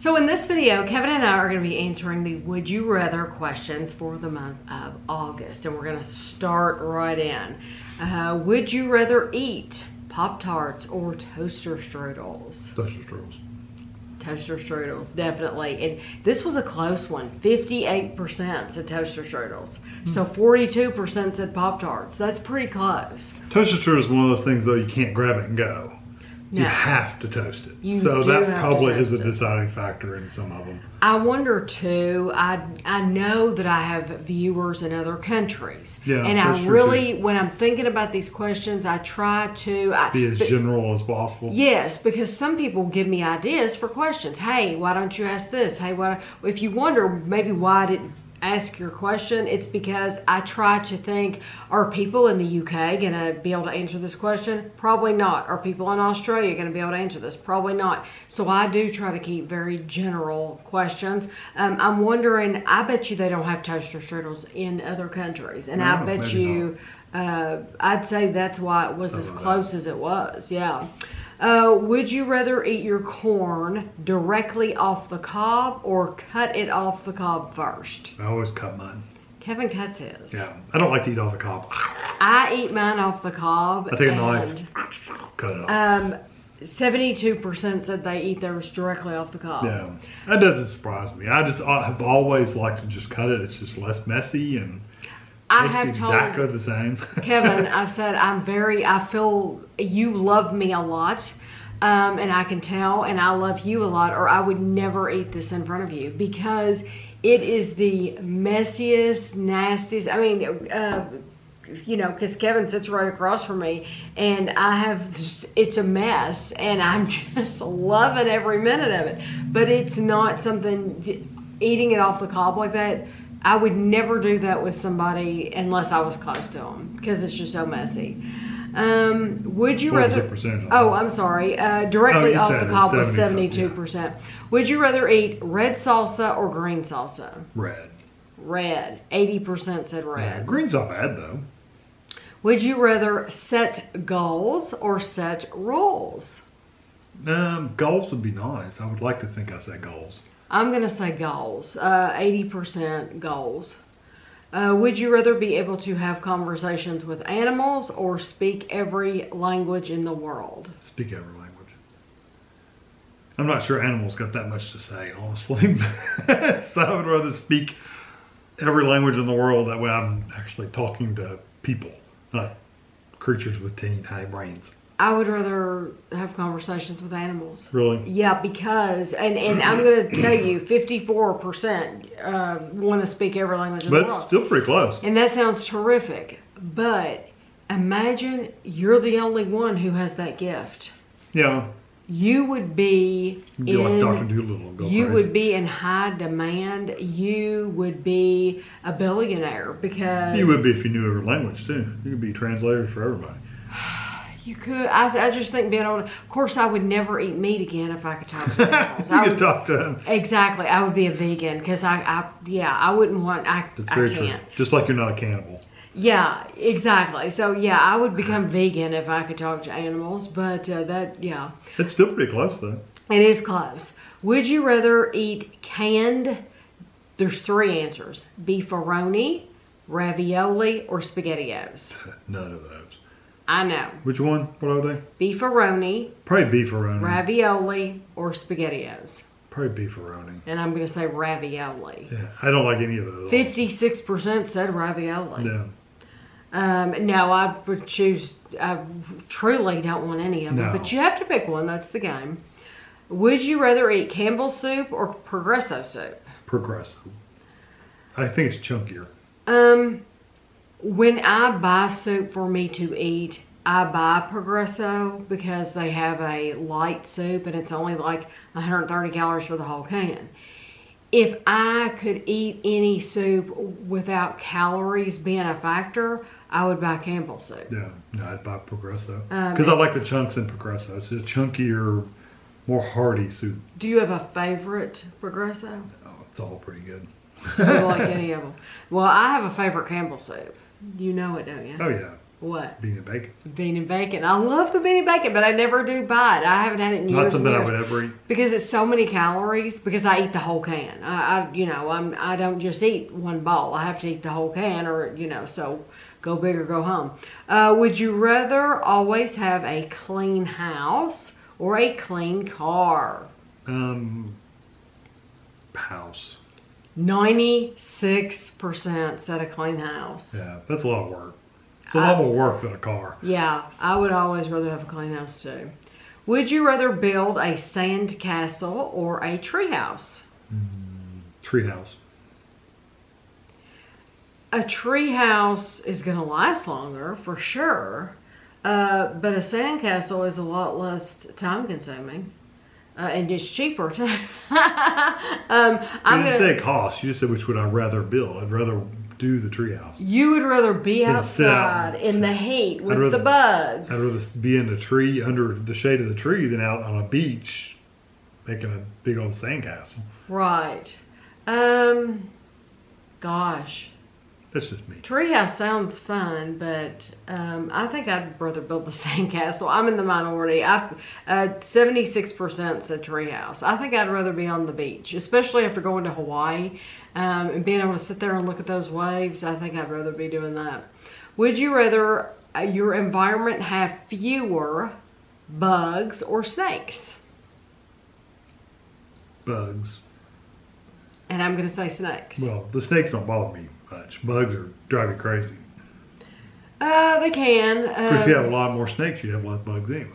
So in this video, Kevin and I are going to be answering the Would You Rather questions for the month of August. And we're going to start right in. Would you rather eat Pop-Tarts or toaster strudels? Toaster strudels. Toaster strudels, definitely. And this was a close one. 58% said toaster strudels. So 42% said Pop-Tarts. That's pretty close. Toaster strudel is one of those things, though, you can't grab it and go. No. You have to toast it. You so do that have probably to is a toast it. deciding factor in some of them. I wonder too, I know that I have viewers in other countries. Yeah, and that's I true, really, too. when I'm thinking about these questions, I try to Be as general as possible. Yes, because some people give me ideas for questions. Hey, why don't you ask this? Hey, if you wonder maybe why I didn't ask your question, it's because I try to think, are people in the UK going to be able to answer this question? Probably not. Are people in Australia going to be able to answer this? Probably not. So I do try to keep very general questions. I'm wondering, I bet you they don't have toaster strudels in other countries. And I bet maybe you, I'd say that's why it was as close as it was. Yeah. Would you rather eat your corn directly off the cob or cut it off the cob first? I always cut mine. Kevin cuts his. Yeah. I don't like to eat off the cob. I eat mine off the cob. I take a knife, cut it off. 72% said they eat theirs directly off the cob. Yeah. That doesn't surprise me. I've always liked to just cut it. It's just less messy and tastes exactly the same. Kevin, I've said I feel you love me a lot. And I can tell, and I love you a lot, or I would never eat this in front of you because it is the messiest, nastiest. I mean, you know, because Kevin sits right across from me, and it's a mess, and I'm just loving every minute of it. But it's not something, eating it off the cob like that, I would never do that with somebody unless I was close to them, because it's just so messy. Would you rather? I'm sorry. Directly off the cob was 72%. Yeah. Would you rather eat red salsa or green salsa? Red. Red. 80% said red. Yeah, green's not bad though. Would you rather set goals or set rules? Goals would be nice. I would like to think I set goals. I'm gonna say goals. 80% goals. Would you rather be able to have conversations with animals or speak every language in the world? Speak every language. I'm not sure animals got that much to say, honestly. So I would rather speak every language in the world. That way I'm actually talking to people, not creatures with tiny brains. I would rather have conversations with animals. Really? Yeah, because, and I'm going to tell you, 54% want to speak every language in the world. But it's still pretty close. And that sounds terrific. But imagine you're the only one who has that gift. Yeah. You would be like Dr. Doolittle. You would be in high demand. You would be a billionaire because... You would be if you knew every language, too. You could be translators for everybody. You could. I just think being able to... Of course, I would never eat meat again if I could talk to animals. You could talk to them. Exactly. I would be a vegan because I wouldn't want... That's very true. Just like you're not a cannibal. Yeah, exactly. So, yeah, I would become vegan if I could talk to animals. But yeah. It's still pretty close, though. It is close. Would you rather eat canned... There's 3 answers. Beefaroni, ravioli, or SpaghettiOs? None of those. I know. Which one? What are they? Beefaroni. Probably beefaroni. Ravioli or SpaghettiOs. Probably beefaroni. And I'm going to say ravioli. Yeah, I don't like any of those. 56% said ravioli. Yeah. No, I would choose, I truly don't want any of them. No. But you have to pick one. That's the game. Would you rather eat Campbell's soup or Progresso soup? Progresso. I think it's chunkier. When I buy soup for me to eat, I buy Progresso because they have a light soup and it's only like 130 calories for the whole can. If I could eat any soup without calories being a factor, I would buy Campbell's soup. Yeah, no, I'd buy Progresso. Because I like the chunks in Progresso. It's just chunkier, more hearty soup. Do you have a favorite Progresso? Oh, it's all pretty good. I don't like any of them. Well, I have a favorite Campbell's soup. You know it, don't you? Oh, yeah. What? Bean and bacon. Bean and bacon. I love the bean and bacon, but I never do buy it. I haven't had it in years. Not something and I years would ever eat. because it's so many calories. Because I eat the whole can. I don't just eat one bowl. I have to eat the whole can, or so go big or go home. Would you rather always have a clean house or a clean car? House. 96% said a clean house. Yeah, that's a lot of work. It's a lot more work than a car. Yeah, I would always rather have a clean house too. Would you rather build a sand castle or a tree house? Treehouse. A tree house is going to last longer for sure, but a sand castle is a lot less time consuming. And it's cheaper too. You didn't say cost. You just said which would I rather build. I'd rather do the treehouse. You would rather be Than sit outside out. in the heat with the bugs. I'd rather be in a tree under the shade of the tree than out on a beach making a big old sandcastle. Right. Gosh. That's just me. Treehouse sounds fun, but I think I'd rather build the sandcastle. I'm in the minority. 76% said treehouse. I think I'd rather be on the beach, especially after going to Hawaii and being able to sit there and look at those waves. I think I'd rather be doing that. Would you rather your environment have fewer bugs or snakes? Bugs. And I'm going to say snakes. Well, the snakes don't bother me much. Bugs are driving crazy. They can. If you have a lot more snakes, you have less bugs anyway.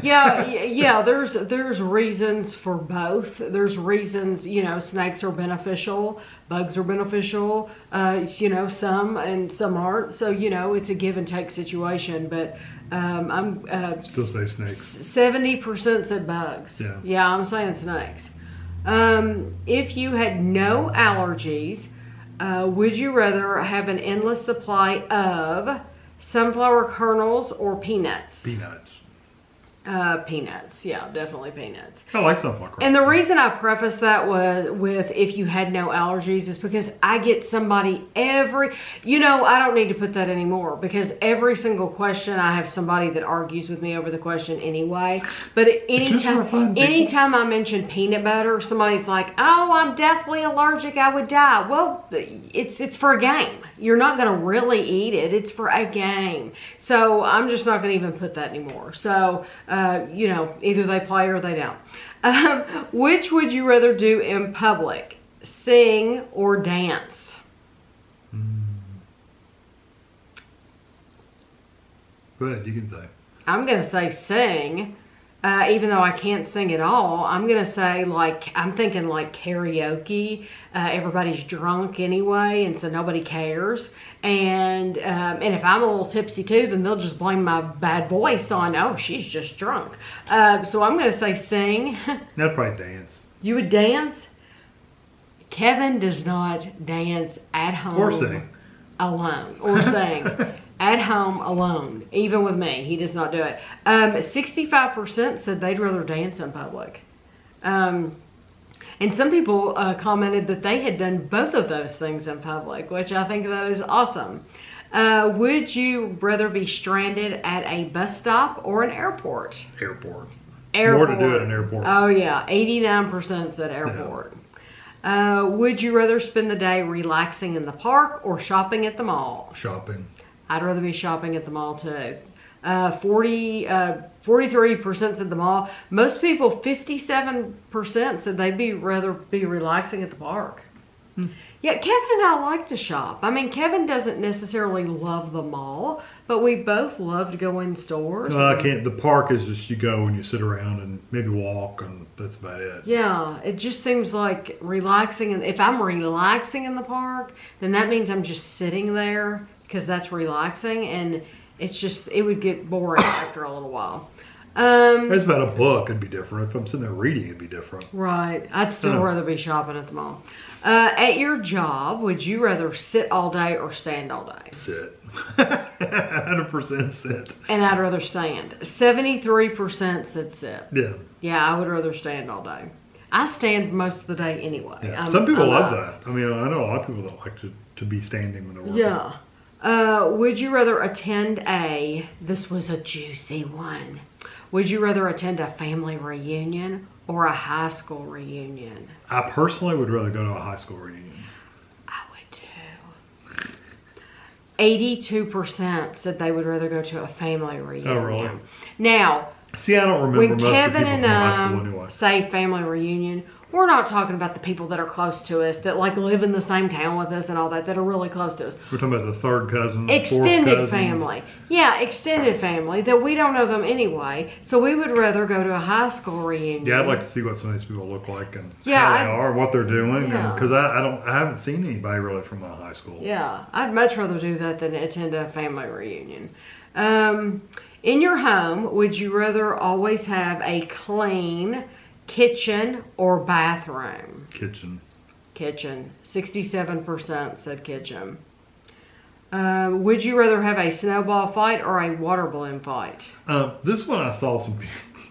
yeah. There's reasons for both. There's reasons, snakes are beneficial, bugs are beneficial. Some and some aren't. So it's a give and take situation. But I'm Still say snakes. 70% said bugs. Yeah. I'm saying snakes. If you had no allergies, would you rather have an endless supply of sunflower kernels or peanuts? Peanuts. Peanuts. Yeah, definitely peanuts. I like sunflower kernels. And the reason I preface that with if you had no allergies is because I get somebody I don't need to put that anymore because every single question I have somebody that argues with me over the question anyway. But anytime I mention peanut butter, somebody's like, "Oh, I'm deathly allergic. I would die." Well, it's for a game. You're not going to really eat it. It's for a game. So I'm just not going to even put that anymore. So, either they play or they don't. Which would you rather do in public? Sing or dance? Go ahead, you can say. I'm going to say sing. Even though I can't sing at all, I'm going to say I'm thinking like karaoke. Everybody's drunk anyway, and so nobody cares. And if I'm a little tipsy too, then they'll just blame my bad voice on, oh, she's just drunk. So I'm going to say sing. I'd probably dance. You would dance? Kevin does not dance at home. Or sing. Alone. Or sing. At home alone. Even with me. He does not do it. 65% said they'd rather dance in public. And some people commented that they had done both of those things in public, which I think that is awesome. Would you rather be stranded at a bus stop or an airport? Airport. Airport. More to do at an airport. Oh, yeah. 89% said airport. Yeah. Would you rather spend the day relaxing in the park or shopping at the mall? Shopping. I'd rather be shopping at the mall too. 43% said the mall. Most people, 57% said they'd rather be relaxing at the park. Yeah, Kevin and I like to shop. I mean, Kevin doesn't necessarily love the mall, but we both love to go in stores. I can't. The park is just you go and you sit around and maybe walk, and that's about it. Yeah, it just seems like relaxing. And if I'm relaxing in the park, then that means I'm just sitting there because that's relaxing, and it would get boring after a little while. It's about a book. It'd be different. If I'm sitting there reading, it'd be different. Right. I'd still rather be shopping at the mall. At your job, would you rather sit all day or stand all day? Sit. 100% sit. And I'd rather stand. 73% said sit. Yeah. Yeah, I would rather stand all day. I stand most of the day anyway. Yeah. Some people love that. I mean, I know a lot of people that like to be standing when they're working. Yeah. Would you rather this was a juicy one. Would you rather attend a family reunion or a high school reunion? I personally would rather go to a high school reunion. I would too. 82% said they would rather go to a family reunion. Oh, really? Now, See, I don't remember when most of the Kevin people and from high school I anyway. say family reunion, we're not talking about the people that are close to us, that like live in the same town with us and all that are really close to us. We're talking about the third cousins, Extended fourth cousins. family. Yeah, extended family that we don't know them anyway. So we would rather go to a high school reunion. Yeah, I'd like to see what some of these people look like and Yeah, how they are, what they're doing, Yeah. because I haven't seen anybody really from my high school. Yeah, I'd much rather do that than attend a family reunion. In your home, would you rather always have a clean kitchen or bathroom? Kitchen. Kitchen. 67% said kitchen. Would you rather have a snowball fight or a water balloon fight? This one I saw some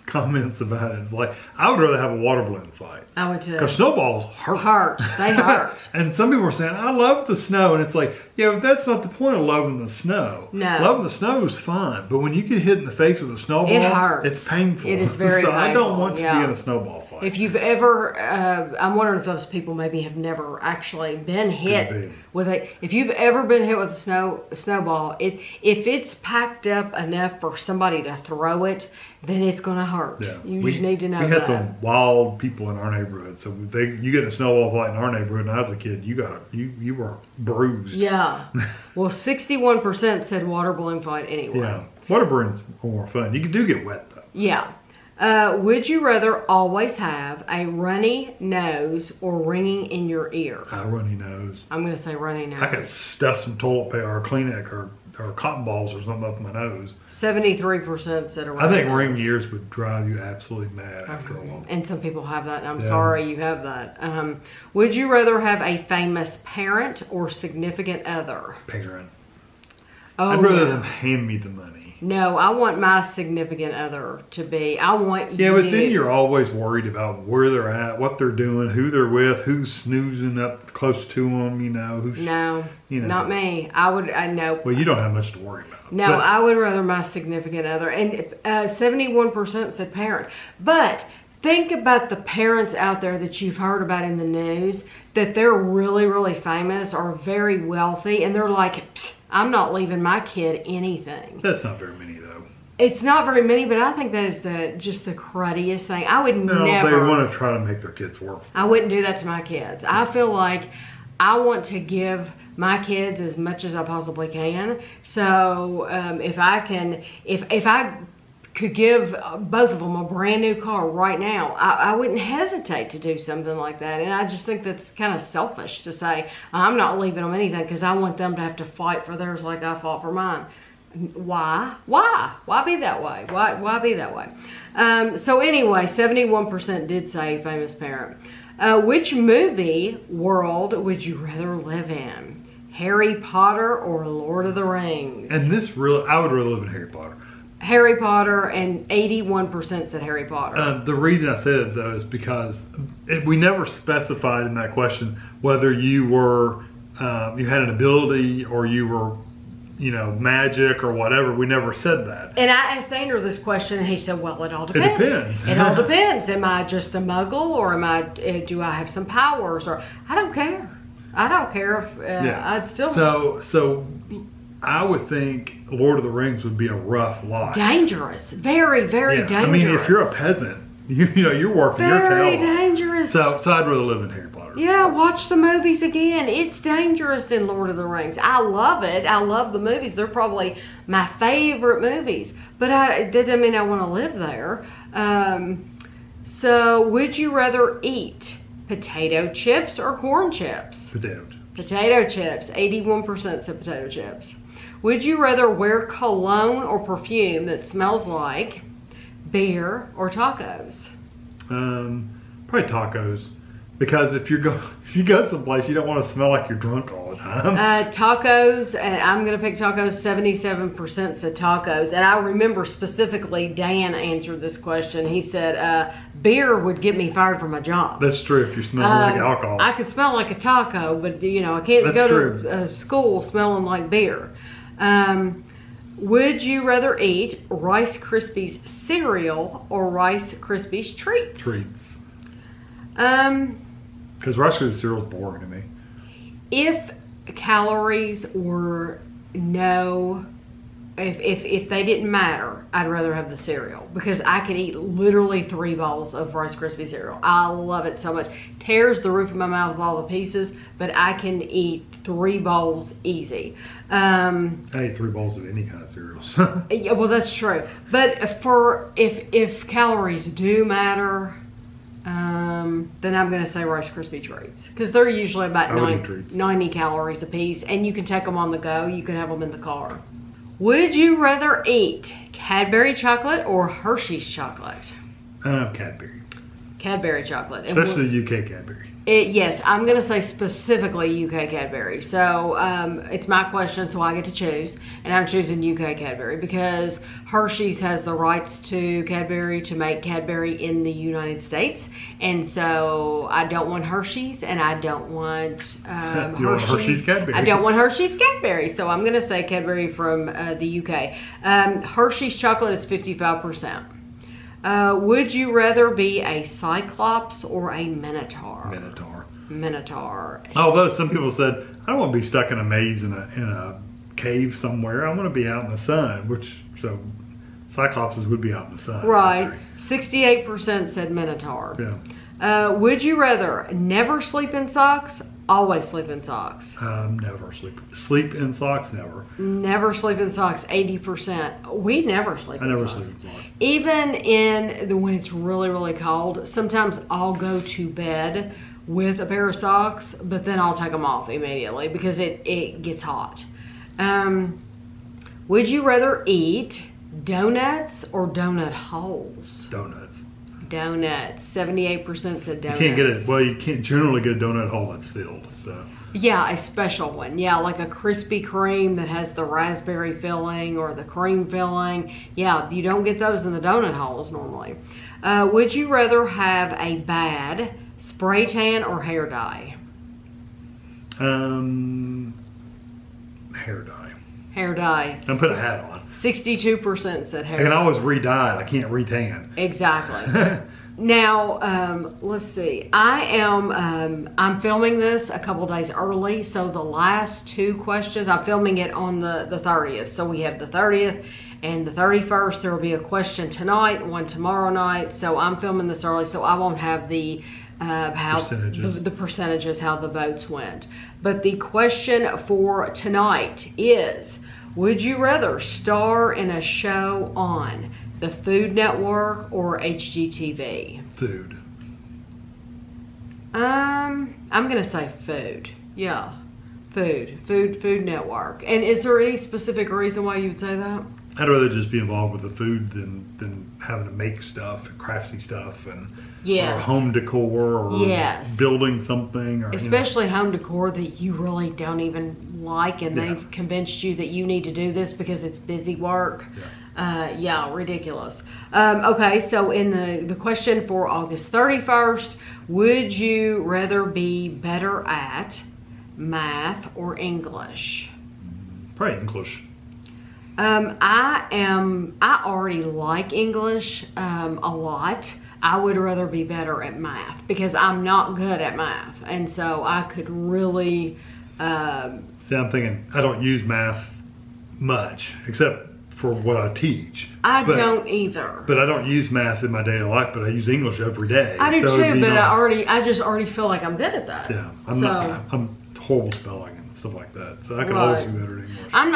comments about it. Like, I would rather have a water balloon fight. I would too. Because snowballs hurt. They hurt. And some people were saying, I love the snow. And it's like, yeah, but that's not the point of loving the snow. No. Loving the snow is fine. But when you get hit in the face with a snowball, It hurts. it's painful. It is very So I don't painful, want to yeah. be in a snowball fight. If you've ever, I'm wondering if those people maybe have never actually been hit Could be. with a. If you've ever been hit with a snowball, if it's packed up enough for somebody to throw it, then it's gonna hurt. Yeah. You just need to know We had that. some wild people in our neighborhood. So you get in a snowball fight in our neighborhood, and I was a kid, you were bruised. Yeah. Well, 61% said water balloon fight anyway. Yeah. Water balloons are more fun. You do get wet though. Yeah. Would you rather always have a runny nose or ringing in your ear? A runny nose. I'm going to say runny nose. I could stuff some toilet paper or Kleenex or cotton balls or something up my nose. 73% said a runny I think nose. ring ears would drive you absolutely mad after a while. And some people have that. And I'm Yeah. sorry you have that. Would you rather have a famous parent or significant other? Parent. Oh, I'd rather no. them hand me the money. No, I want my significant other to be. I want Yeah, you. but then you're always worried about where they're at, what they're doing, who they're with, who's snoozing up close to them, who's... No, you know. not me. No. Well, you don't have much to worry about. No, But I would rather my significant other. And 71% said parent. But think about the parents out there that you've heard about in the news that they're really, really famous or very wealthy. And they're like, "Psst, I'm not leaving my kid anything." that's not very many, though. It's not very many, but I think that is just the cruddiest thing. I would No, never. they want to try to make their kids work. I wouldn't do that to my kids. I feel like I want to give my kids as much as I possibly can. So if I could give both of them a brand new car right now, I wouldn't hesitate to do something like that. And I just think that's kind of selfish to say, I'm not leaving them anything because I want them to have to fight for theirs like I fought for mine. Why be that way? Why be that way? So anyway, 71% did say famous parent. Which movie world would you rather live in? Harry Potter or Lord of the Rings? And I would rather live in Harry Potter. Harry Potter, and 81% said Harry Potter. The reason I said it, though, is because we never specified in that question whether you were, you had an ability or you were, magic or whatever. We never said that. And I asked Andrew this question, and he said, "Well, it all depends. depends. It all depends. Am I just a muggle, or do I have some powers? Or I don't care. I don't care if I'd still So I would think Lord of the Rings would be a rough life. dangerous, very, very dangerous. I mean, if you're a peasant, you're working your very tail off. dangerous. So I'd rather live in Harry Potter. Yeah, watch the movies again. It's dangerous in Lord of the Rings. I love it. I love the movies. They're probably my favorite movies. But that doesn't mean I want to live there. So would you rather eat potato chips or corn chips? Potatoes. Potato chips. 81% said potato chips. Would you rather wear cologne or perfume that smells like beer or tacos? Probably tacos. Because if you go someplace, you don't want to smell like you're drunk all the time. Tacos, and I'm going to pick tacos. 77% said tacos. And I remember specifically Dan answered this question. He said, beer would get me fired from my job. That's true if you're smelling like alcohol. I could smell like a taco, but I can't go to school smelling like beer. Would you rather eat Rice Krispies cereal or Rice Krispies treats? Treats. Because Rice Krispies cereal is boring to me. If calories were if they didn't matter, I'd rather have the cereal because I can eat literally 3 bowls of Rice Krispies cereal. I love it so much. Tears the roof of my mouth with all the pieces, but I can eat 3 bowls easy. I eat 3 bowls of any kind of cereals. Yeah, well, that's true. But if calories do matter, then I'm going to say Rice Krispie treats because they're usually about 90 calories a piece, and you can take them on the go. You can have them in the car. Would you rather eat Cadbury chocolate or Hershey's chocolate? Cadbury. Cadbury chocolate. Especially UK Cadbury. Yes, I'm going to say specifically UK Cadbury. So it's my question, so I get to choose. And I'm choosing UK Cadbury because Hershey's has the rights to Cadbury to make Cadbury in the United States. And so I don't want Hershey's and I don't want Hershey's Cadbury. I don't want Hershey's Cadbury. So I'm going to say Cadbury from the UK. Hershey's chocolate is 55%. Would you rather be a Cyclops or a Minotaur? Minotaur. Although some people said, I don't want to be stuck in a maze in a cave somewhere. I want to be out in the sun, so Cyclopses would be out in the sun. Right. 68% said Minotaur. Yeah. Would you rather never sleep in socks, always sleep in socks? Never sleep in socks. Never. Never sleep in socks. 80%. We never sleep in socks. I never sleep in socks. Even when it's really, really cold, sometimes I'll go to bed with a pair of socks, but then I'll take them off immediately because it gets hot. Would you rather eat donuts or donut holes? Donuts. 78% said donuts. You can't generally get a donut hole that's filled. So. Yeah, a special one. Yeah, like a Krispy Kreme that has the raspberry filling or the cream filling. Yeah, you don't get those in the donut holes normally. Would you rather have a bad spray tan or hair dye? Hair dye. Hair dye. And put a hat on. 62% said hair dye. I can always re-dye it. I can't re-tan. Exactly. Now, let's see. I'm filming this a couple days early, so the last 2 questions, I'm filming it on the 30th. So we have the 30th and the 31st. There will be a question tonight, one tomorrow night. So I'm filming this early, so I won't have the percentages, how the votes went. But the question for tonight is, would you rather star in a show on the Food Network or HGTV? Food. I'm gonna say food. Yeah, Food Network. And is there any specific reason why you would say that? I'd rather just be involved with the food than having to make stuff, craftsy stuff, and or home decor, or building something, or especially home decor that you really don't even like, and they've convinced you that you need to do this because it's busy work. Ridiculous. Okay, so in the question for August 31st, would you rather be better at math or English? Probably English. I already like English a lot. I would rather be better at math because I'm not good at math, and so I could really see, I'm thinking I don't use math much except for what I teach. I don't either. But I don't use math in my daily life, but I use English every day. I do too, but I just already feel like I'm good at that. Yeah, I'm horrible spelling and stuff like that, so I could always do better at English. I'm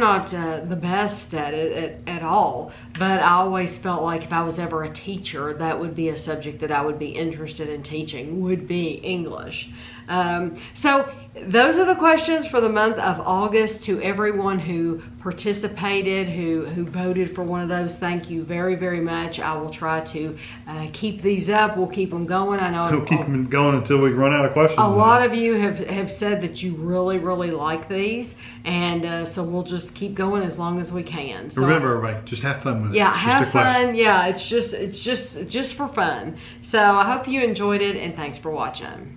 not the best at it at all, but I always felt like if I was ever a teacher, that would be a subject that I would be interested in teaching, would be English. So those are the questions for the month of August. To everyone who participated, who voted for one of those, thank you very, very much. I will try to keep these up. We'll keep them going. I know We'll keep them going until we run out of questions. a lot of you have said that you really, really like these, and so we'll just keep going as long as we can. So, remember, everybody, just have fun with it. yeah, It's have just a question. fun. Yeah, it's just for fun. So I hope you enjoyed it, and thanks for watching.